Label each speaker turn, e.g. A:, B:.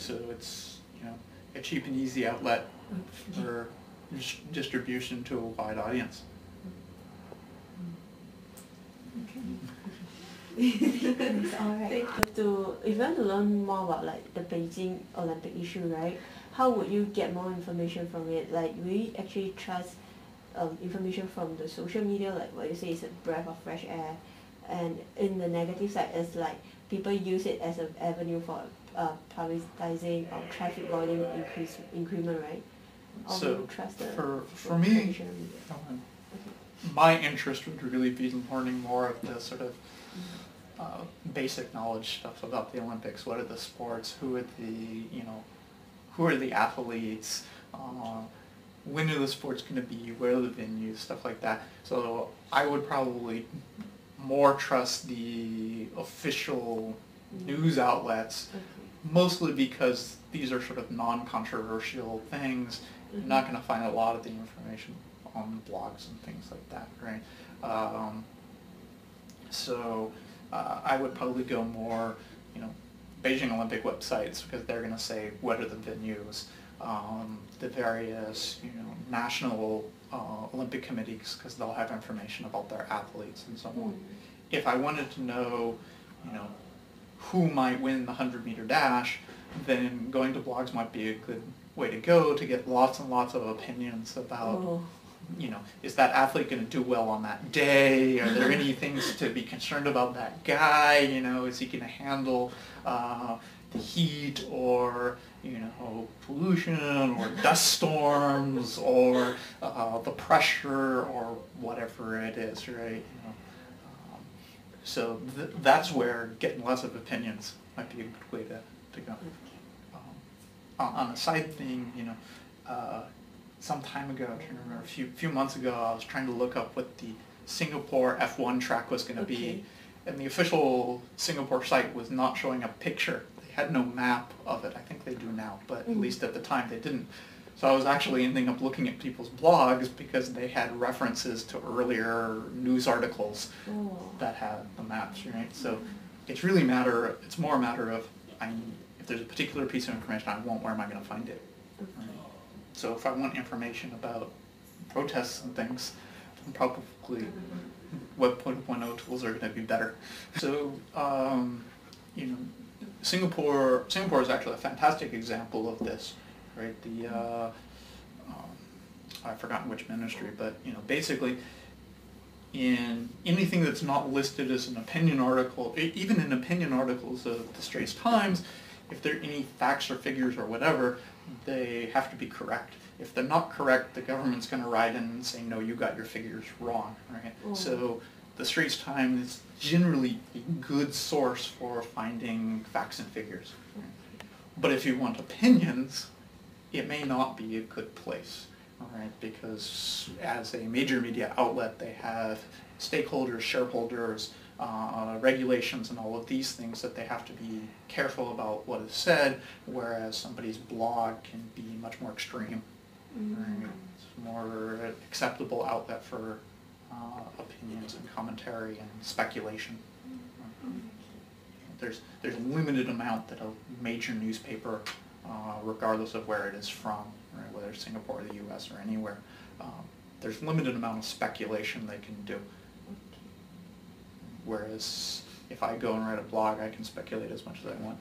A: So it's, you know, a cheap and easy outlet for distribution to a wide audience.
B: Alright. If you want to learn more about like the Beijing Olympic issue, right? How would you get more information from it? Like, will you actually trust information from the social media, like what you say is a breath of fresh air, and in the negative side is like people use it as an avenue for publicizing or traffic volume increment, right? Or
A: So
B: will you trust the
A: for me,
B: traditional media?
A: my interest would really be in learning more of the sort of basic knowledge stuff about the Olympics. What are the sports? Who are the athletes? When are the sports going to be? Where are the venues? Stuff like that. So I would probably more trust the official news outlets, mostly because these are sort of non-controversial things. You're not going to find a lot of the information on blogs and things like that, right? So I would probably go more, Beijing Olympic websites, because they're going to say what are the venues, the various, national Olympic committees, because they'll have information about their athletes and so on. If I wanted to know, who might win the 100-meter dash, then going to blogs might be a good way to go to get lots and lots of opinions about, is that athlete going to do well on that day? Are there any things to be concerned about that guy? Is he going to handle the heat or, pollution or dust storms or the pressure or whatever it is, right? So that's where getting lots of opinions might be a good way to go. On a side thing, some time ago, I can't remember, a few months ago, I was trying to look up what the Singapore F1 track was going to be, and the official Singapore site was not showing a picture. They had no map of it. I think they do now, but at least at the time they didn't. So I was actually ending up looking at people's blogs because they had references to earlier news articles that had the maps, right? So it's more a matter of, if there's a particular piece of information I want, where am I going to find it? Right? So if I want information about protests and things, then probably Web 2.0 tools are going to be better. So, Singapore is actually a fantastic example of this, right? I've forgotten which ministry, but basically, in anything that's not listed as an opinion article, even in opinion articles of the Straits Times, if there are any facts or figures or whatever, they have to be correct. If they're not correct, the government's going to write in and say, no, you got your figures wrong, right? So the Straits Times is generally a good source for finding facts and figures. Right? But if you want opinions, it may not be a good place, right? Because as a major media outlet, they have stakeholders, shareholders, regulations and all of these things that they have to be careful about what is said, whereas somebody's blog can be much more extreme. Right? It's a more acceptable outlet for opinions and commentary and speculation. There's a limited amount that a major newspaper, regardless of where it is from, right, whether it's Singapore or the US or anywhere, there's a limited amount of speculation they can do. Whereas if I go and write a blog, I can speculate as much as I want.